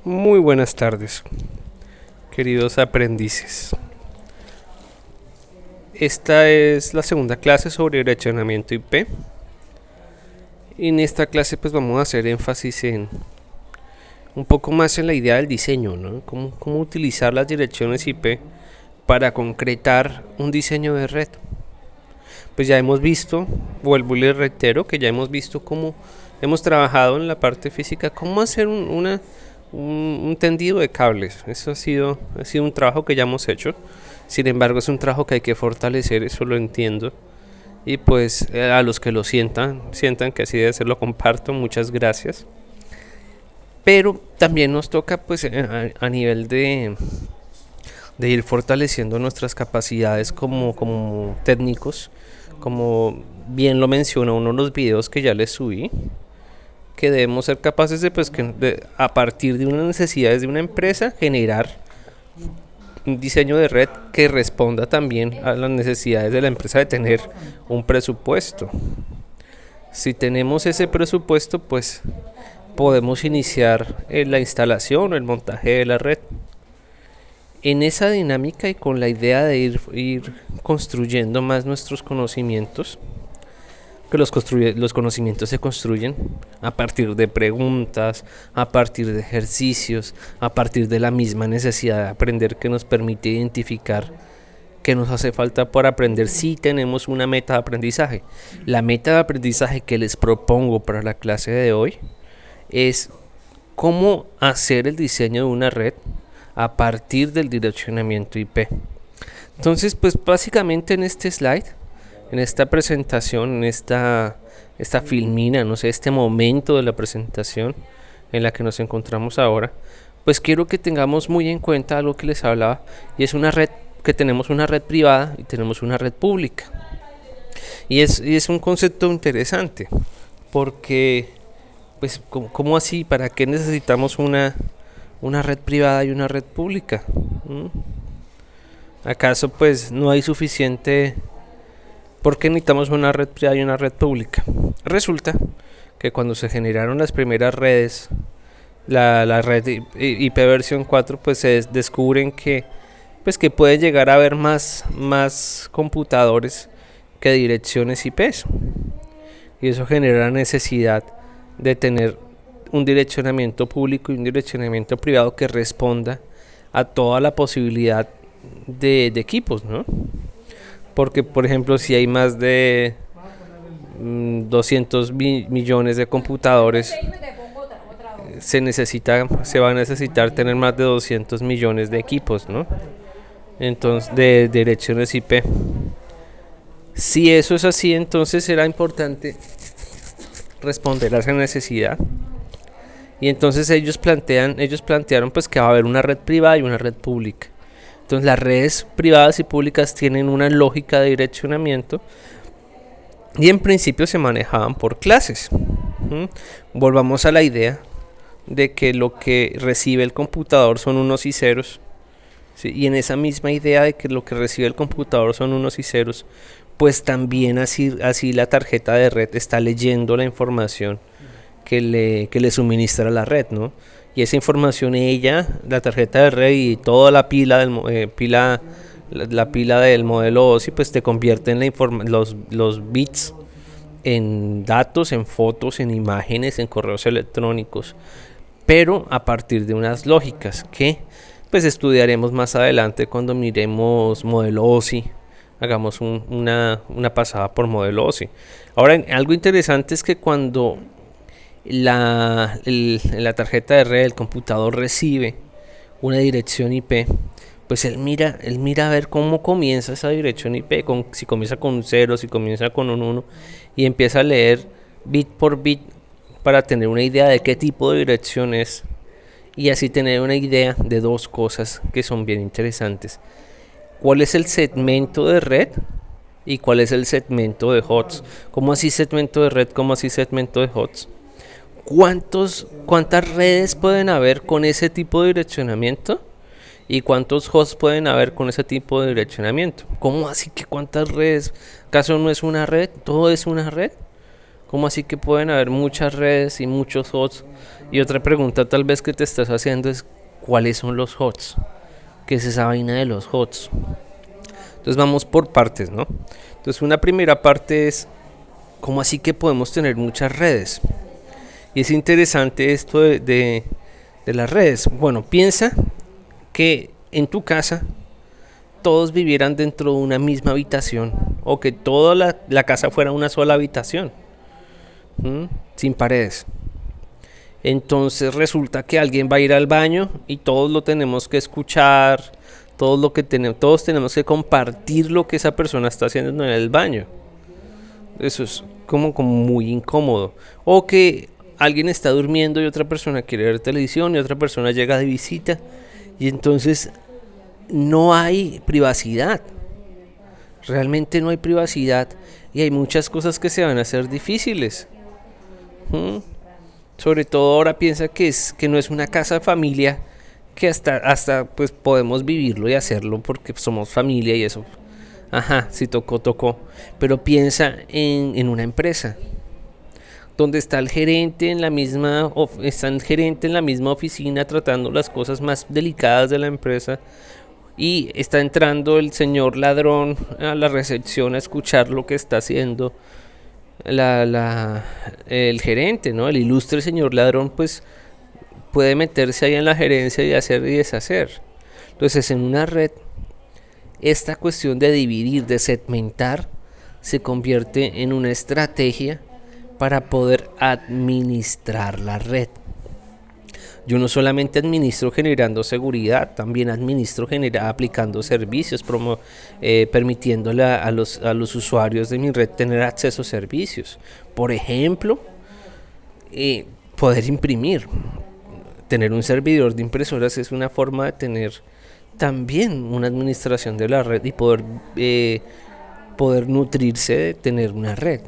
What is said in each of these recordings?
Muy buenas tardes, queridos aprendices. Esta es la segunda clase sobre direccionamiento IP. En esta clase pues vamos a hacer énfasis en un poco más en la idea del diseño, ¿no? Cómo utilizar las direcciones IP para concretar un diseño de red. Pues ya hemos visto, vuelvo y les reitero, que ya hemos visto cómo hemos trabajado en la parte física, cómo hacer un tendido de cables. Eso ha sido un trabajo que ya hemos hecho. Sin embargo, es un trabajo que hay que fortalecer, eso lo entiendo. Y pues a los que lo sientan que así debe ser, lo comparto, muchas gracias. Pero también nos toca pues a nivel de ir fortaleciendo nuestras capacidades como técnicos, como bien lo menciona uno de los videos que ya les subí, que debemos ser capaces de, pues, a partir de unas necesidades de una empresa, generar un diseño de red que responda también a las necesidades de la empresa de tener un presupuesto. Si tenemos ese presupuesto, pues podemos iniciar la instalación o el montaje de la red. En esa dinámica y con la idea de ir construyendo más nuestros conocimientos, que los conocimientos se construyen a partir de preguntas, a partir de ejercicios, a partir de la misma necesidad de aprender que nos permite identificar qué nos hace falta para aprender si tenemos una meta de aprendizaje. La meta de aprendizaje que les propongo para la clase de hoy es cómo hacer el diseño de una red a partir del direccionamiento IP. Entonces, pues básicamente en este slide, en esta presentación, en esta filmina, no sé, este momento de la presentación en la que nos encontramos ahora, pues quiero que tengamos muy en cuenta algo que les hablaba, y es una red, que tenemos una red privada y tenemos una red pública. Y es un concepto interesante, porque, pues, ¿cómo así? ¿Para qué necesitamos una red privada y una red pública? ¿Acaso pues no hay suficiente? ¿Por qué necesitamos una red privada y una red pública? Resulta que cuando se generaron las primeras redes, la red IP versión 4, pues se descubren pues que puede llegar a haber más computadores que direcciones IP. Y eso genera la necesidad de tener un direccionamiento público y un direccionamiento privado que responda a toda la posibilidad de equipos, ¿no? Porque, por ejemplo, si hay más de 200 millones de computadores, se va a necesitar tener más de 200 millones de equipos, ¿no? Entonces, de direcciones IP. Si eso es así, entonces será importante responder a esa necesidad. Y entonces ellos plantearon pues que va a haber una red privada y una red pública. Entonces las redes privadas y públicas tienen una lógica de direccionamiento y en principio se manejaban por clases. Volvamos a la idea de que lo que recibe el computador son unos y ceros, ¿sí? Y en esa misma idea de que lo que recibe el computador son unos y ceros, pues también así la tarjeta de red está leyendo la información que le suministra la red, ¿no? Y esa información la tarjeta de red y toda la pila la pila del modelo OSI, pues te convierte en los bits en datos, en fotos, en imágenes, en correos electrónicos, pero a partir de unas lógicas que pues estudiaremos más adelante cuando miremos modelo OSI, hagamos una pasada por modelo OSI. Ahora, algo interesante es que cuando la tarjeta de red, el computador recibe una dirección IP, pues él mira a ver cómo comienza esa dirección IP, si comienza con un 0, si comienza con un 1, y empieza a leer bit por bit para tener una idea de qué tipo de dirección es, y así tener una idea de dos cosas que son bien interesantes: cuál es el segmento de red y cuál es el segmento de hosts. ¿Cómo así segmento de red? ¿Cómo así segmento de hosts? ¿Cuántas redes pueden haber con ese tipo de direccionamiento? ¿Y cuántos hosts pueden haber con ese tipo de direccionamiento? ¿Cómo así que cuántas redes? ¿Acaso no es una red? ¿Todo es una red? ¿Cómo así que pueden haber muchas redes y muchos hosts? Y otra pregunta tal vez que te estás haciendo es, ¿cuáles son los hosts? ¿Qué es esa vaina de los hosts? Entonces vamos por partes, ¿no? Entonces una primera parte es, ¿cómo así que podemos tener muchas redes? Y es interesante esto de las redes. Bueno, piensa que en tu casa todos vivieran dentro de una misma habitación o que toda la casa fuera una sola habitación, sin paredes. Entonces resulta que alguien va a ir al baño y todos lo tenemos que escuchar, todos tenemos que compartir lo que esa persona está haciendo en el baño. Eso es como muy incómodo. O que alguien está durmiendo y otra persona quiere ver televisión y otra persona llega de visita y entonces no hay privacidad. Realmente no hay privacidad y hay muchas cosas que se van a hacer difíciles. Sobre todo ahora piensa que no es una casa de familia, que hasta pues podemos vivirlo y hacerlo porque somos familia y eso. Ajá, si tocó, tocó. Pero piensa en una empresa donde está el gerente en la misma está el gerente en la misma oficina tratando las cosas más delicadas de la empresa y está entrando el señor ladrón a la recepción a escuchar lo que está haciendo el gerente, ¿no? El ilustre señor ladrón, pues puede meterse ahí en la gerencia y hacer y deshacer. Entonces, en una red, esta cuestión de dividir, de segmentar, se convierte en una estrategia para poder administrar la red. Yo no solamente administro generando seguridad, también administro aplicando servicios, permitiéndole a los usuarios de mi red tener acceso a servicios. Por ejemplo, poder imprimir. Tener un servidor de impresoras es una forma de tener también una administración de la red y poder nutrirse de tener una red.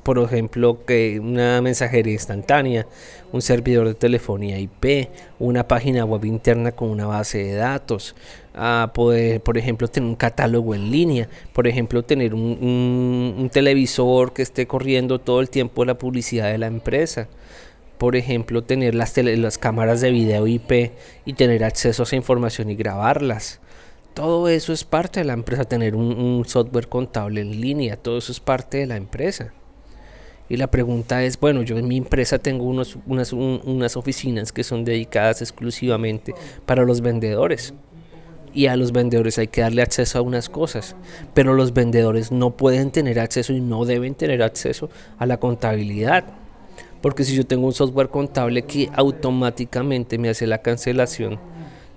Por ejemplo, que una mensajería instantánea, un servidor de telefonía IP, una página web interna con una base de datos, poder, por ejemplo, tener un catálogo en línea, por ejemplo, tener un televisor que esté corriendo todo el tiempo la publicidad de la empresa, por ejemplo, tener las cámaras de video IP y tener acceso a esa información y grabarlas. Todo eso es parte de la empresa, tener un software contable en línea, todo eso es parte de la empresa. Y la pregunta es, bueno, yo en mi empresa tengo unas oficinas que son dedicadas exclusivamente para los vendedores. Y a los vendedores hay que darle acceso a unas cosas. Pero los vendedores no pueden tener acceso y no deben tener acceso a la contabilidad. Porque si yo tengo un software contable que automáticamente me hace la cancelación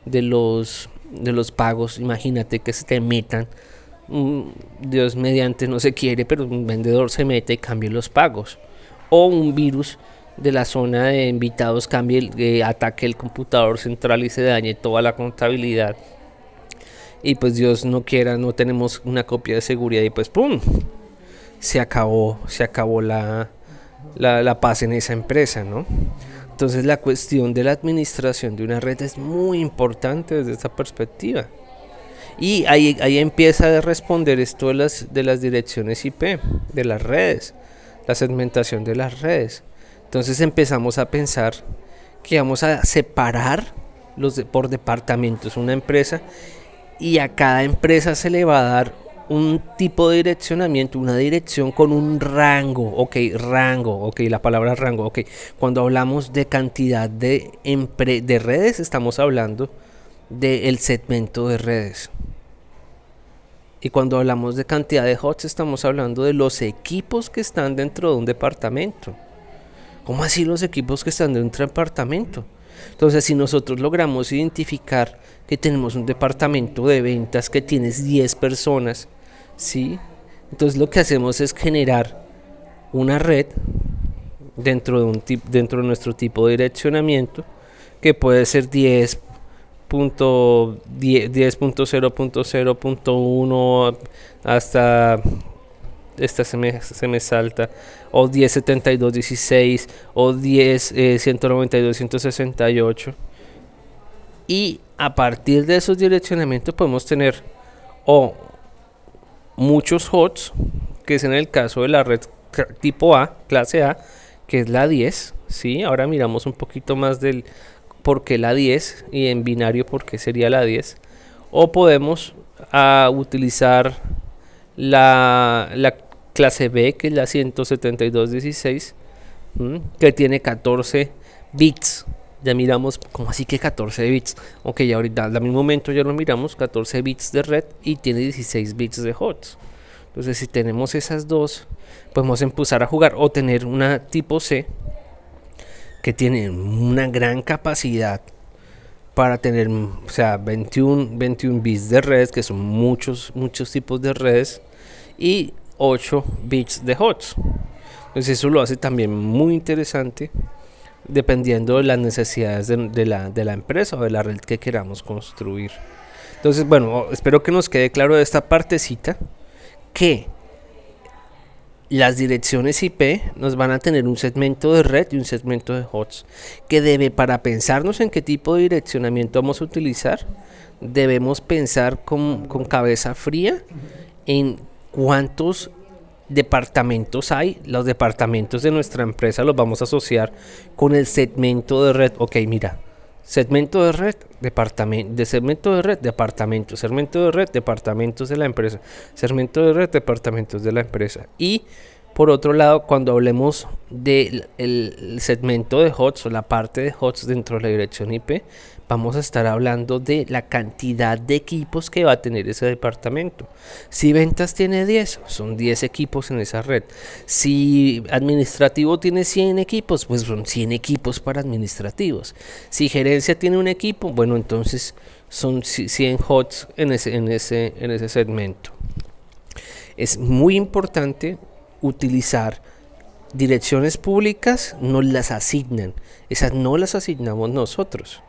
de los pagos, imagínate que se te metan. Dios mediante no se quiere, pero un vendedor se mete y cambia los pagos, o un virus de la zona de invitados cambie, ataque el computador central y se dañe toda la contabilidad, y pues Dios no quiera, no tenemos una copia de seguridad y pues ¡pum! Se acabó la paz en esa empresa, ¿no? Entonces la cuestión de la administración de una red es muy importante desde esta perspectiva. Y ahí empieza a responder esto de las direcciones IP, de las redes, la segmentación de las redes. Entonces empezamos a pensar que vamos a separar por departamentos una empresa y a cada empresa se le va a dar un tipo de direccionamiento, una dirección con un rango, ok, la palabra rango, ok. Cuando hablamos de cantidad de redes, estamos hablando del segmento de redes. Y cuando hablamos de cantidad de hosts, estamos hablando de los equipos que están dentro de un departamento. ¿Cómo así los equipos que están dentro de un departamento? Entonces, si nosotros logramos identificar que tenemos un departamento de ventas que tiene 10 personas, ¿sí? Entonces lo que hacemos es generar una red dentro de nuestro tipo de direccionamiento, que puede ser 10.0.0.1 hasta esta se me salta, o 10.72.16 o 10.192.168, y a partir de esos direccionamientos podemos tener o muchos hosts, que es en el caso de la red tipo A, clase A, que es la 10, ¿sí? Ahora miramos un poquito más del por qué la 10 y en binario por qué sería la 10. O podemos utilizar la clase B, que es la 17216, que tiene 14 bits. Ya miramos, como así que 14 bits? Ok, ya ahorita al mismo momento ya lo miramos, 14 bits de red y tiene 16 bits de HOTS. Entonces si tenemos esas dos, podemos empezar a jugar o tener una tipo C que tiene una gran capacidad para tener, o sea, 21 bits de redes, que son muchos tipos de redes, y 8 bits de HOTS. Entonces eso lo hace también muy interesante dependiendo de las necesidades de la empresa o de la red que queramos construir. Entonces, bueno, espero que nos quede claro de esta partecita que las direcciones IP nos van a tener un segmento de red y un segmento de HOTS, que debe, para pensarnos en qué tipo de direccionamiento vamos a utilizar, debemos pensar con cabeza fría en cuántos departamentos hay. Los departamentos de nuestra empresa los vamos a asociar con el segmento de red. Ok, mira, segmento de red, departamento, de segmento de red, departamento, segmento de red, departamentos de la empresa, segmento de red, departamentos de la empresa. Y por otro lado, cuando hablemos del segmento de HOTS o la parte de HOTS dentro de la dirección IP, vamos a estar hablando de la cantidad de equipos que va a tener ese departamento. Si ventas tiene 10, son 10 equipos en esa red. Si administrativo tiene 100 equipos, pues son 100 equipos para administrativos. Si gerencia tiene un equipo, bueno, entonces son 100 HOTS en ese segmento. Es muy importante utilizar direcciones públicas, nos las asignan. Esas no las asignamos nosotros.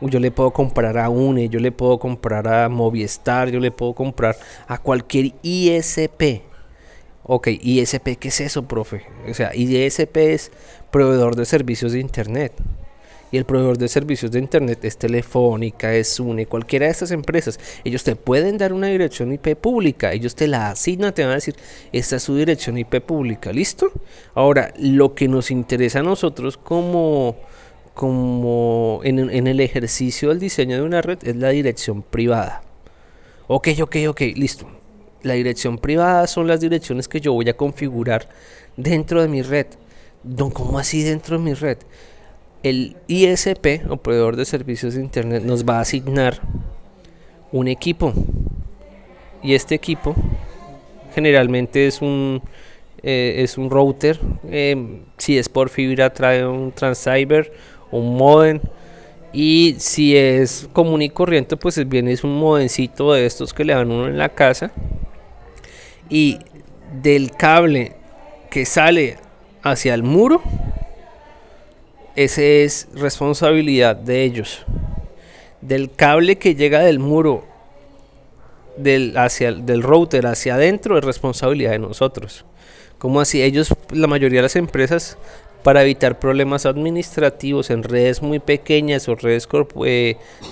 Yo le puedo comprar a UNE, yo le puedo comprar a Movistar, yo le puedo comprar a cualquier ISP. Ok, ISP, ¿qué es eso, profe? O sea, ISP es proveedor de servicios de internet. Y el proveedor de servicios de internet es Telefónica, es UNE, cualquiera de estas empresas. Ellos te pueden dar una dirección IP pública, ellos te la asignan, te van a decir, esta es su dirección IP pública, ¿listo? Ahora, lo que nos interesa a nosotros como en el ejercicio del diseño de una red es la dirección privada. Ok, listo. La dirección privada son las direcciones que yo voy a configurar dentro de mi red. ¿Cómo así dentro de mi red? El ISP o proveedor de servicios de internet nos va a asignar un equipo, y este equipo generalmente es un router. Si es por fibra trae un transceiver, un modem, y si es común y corriente pues es un modencito de estos que le dan uno en la casa, y del cable que sale hacia el muro, ese es responsabilidad de ellos. Del cable que llega del muro del router hacia adentro es responsabilidad de nosotros. Como así? Ellos, la mayoría de las empresas, para evitar problemas administrativos en redes muy pequeñas o redes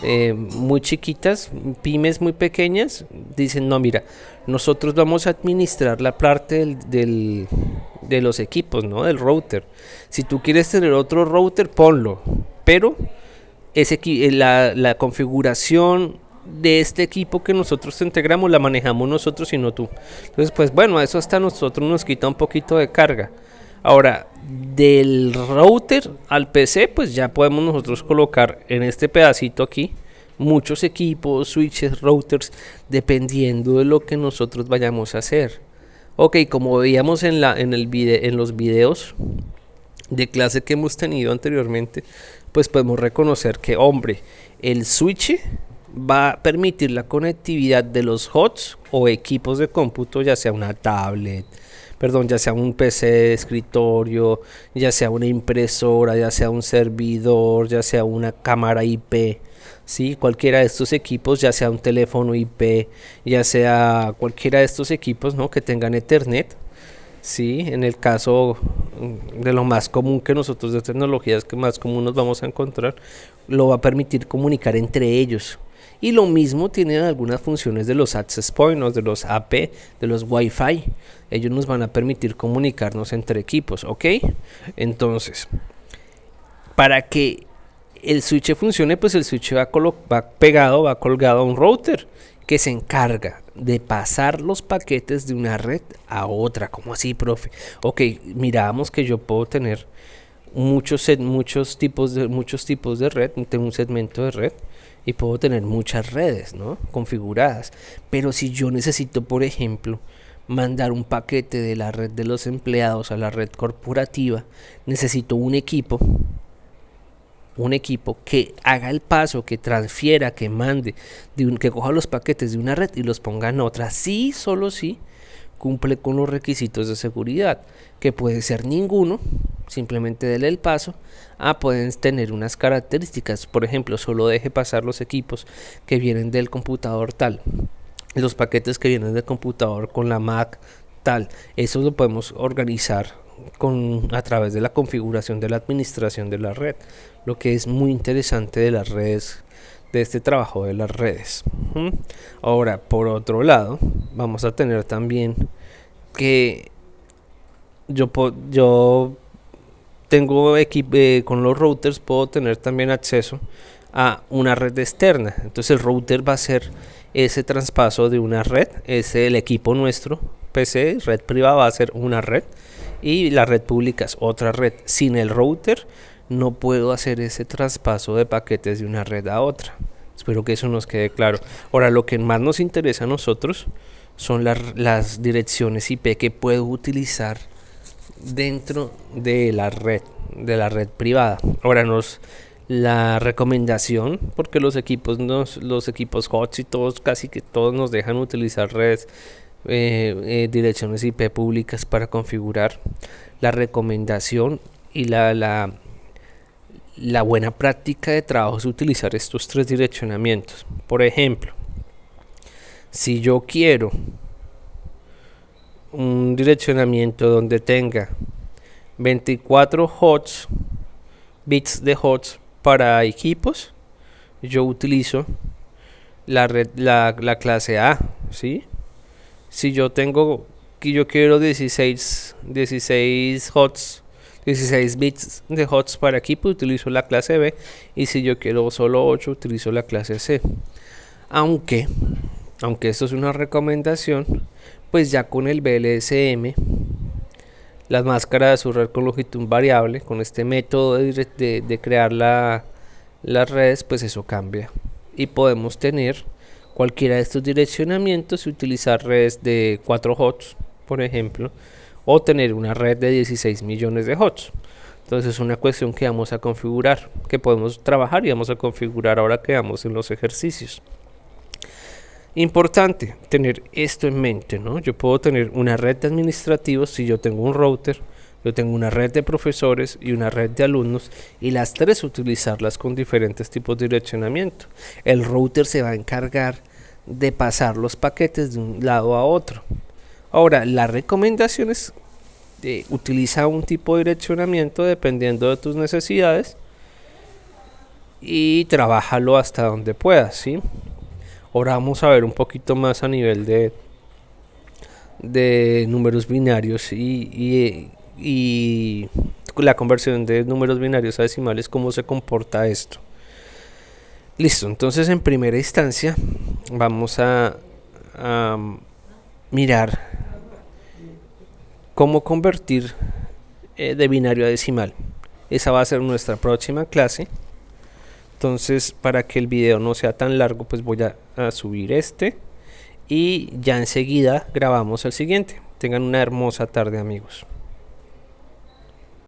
muy chiquitas, pymes muy pequeñas, dicen, no, mira, nosotros vamos a administrar la parte de los equipos, ¿no? Del router. Si tú quieres tener otro router, ponlo, pero la configuración de este equipo que nosotros te integramos la manejamos nosotros y no tú. Entonces, pues bueno, eso hasta nosotros nos quita un poquito de carga. Ahora, del router al PC, pues ya podemos nosotros colocar en este pedacito aquí muchos equipos, switches, routers, dependiendo de lo que nosotros vayamos a hacer. Ok, como veíamos en los videos de clase que hemos tenido anteriormente, pues podemos reconocer que, hombre, el switch va a permitir la conectividad de los HOTS o equipos de cómputo, ya sea una tablet, ya sea un PC de escritorio, ya sea una impresora, ya sea un servidor, ya sea una cámara IP, ¿sí? Cualquiera de estos equipos, ya sea un teléfono IP, ya sea cualquiera de estos equipos, ¿no?, que tengan Ethernet. Sí, en el caso de lo más común que nosotros, de tecnologías que más común nos vamos a encontrar, lo va a permitir comunicar entre ellos. Y lo mismo tienen algunas funciones de los access points, de los AP, de los Wi-Fi. Ellos nos van a permitir comunicarnos entre equipos, ¿ok? Entonces, para que el switch funcione, pues el switch va pegado, va colgado a un router que se encarga de pasar los paquetes de una red a otra. ¿Cómo así, profe? Ok, miramos que yo puedo tener muchos tipos de red, tengo un segmento de red y puedo tener muchas redes, ¿no?, configuradas. Pero si yo necesito, por ejemplo, mandar un paquete de la red de los empleados a la red corporativa, necesito un equipo que haga el paso, que transfiera, que mande, que coja los paquetes de una red y los ponga en otra. Sí, solo sí cumple con los requisitos de seguridad, que puede ser ninguno, simplemente dele el paso. Pueden tener unas características, por ejemplo, solo deje pasar los equipos que vienen del computador tal, los paquetes que vienen del computador con la Mac tal. Eso lo podemos organizar a través de la configuración de la administración de la red, lo que es muy interesante de las redes, de este trabajo de las redes. Ahora, por otro lado, vamos a tener también que yo tengo con los routers puedo tener también acceso a una red externa. Entonces el router va a hacer ese traspaso de una red, el equipo nuestro PC, red privada, va a ser una red y la red pública es otra red. Sin el router no puedo hacer ese traspaso de paquetes de una red a otra. Espero que eso nos quede claro. Ahora, lo que más nos interesa a nosotros son las direcciones IP que puedo utilizar dentro de la red privada. Ahora, la recomendación, porque los equipos HOTS y todos, casi que todos nos dejan utilizar redes, direcciones IP públicas para configurar. La recomendación y la buena práctica de trabajo es utilizar estos 3 direccionamientos. Por ejemplo, si yo quiero un direccionamiento donde tenga 24 bits de HOTS para equipos, yo utilizo la clase A, ¿sí? Si yo quiero 16 bits de HOTS para equipo, utilizo la clase B, y si yo quiero solo 8, utilizo la clase C. Aunque esto es una recomendación, pues ya con el BLSM, las máscaras de su red con longitud variable, con este método de crear las redes, pues eso cambia y podemos tener cualquiera de estos direccionamientos y utilizar redes de 4 HOTS, por ejemplo, o tener una red de 16 millones de HOTS. Entonces es una cuestión que vamos a configurar, que podemos trabajar y vamos a configurar ahora que vamos en los ejercicios. Importante tener esto en mente, ¿no? Yo puedo tener una red de administrativos si yo tengo un router, yo tengo una red de profesores y una red de alumnos, y las 3 utilizarlas con diferentes tipos de direccionamiento. El router se va a encargar de pasar los paquetes de un lado a otro. Ahora, la recomendación es utiliza un tipo de direccionamiento dependiendo de tus necesidades y trabájalo hasta donde puedas, ¿sí? Ahora vamos a ver un poquito más a nivel de números binarios y la conversión de números binarios a decimales, cómo se comporta esto. Listo, entonces en primera instancia vamos a mirar cómo convertir de binario a decimal. Esa va a ser nuestra próxima clase. Entonces, para que el video no sea tan largo, pues voy a subir este y ya enseguida grabamos el siguiente. Tengan una hermosa tarde, amigos.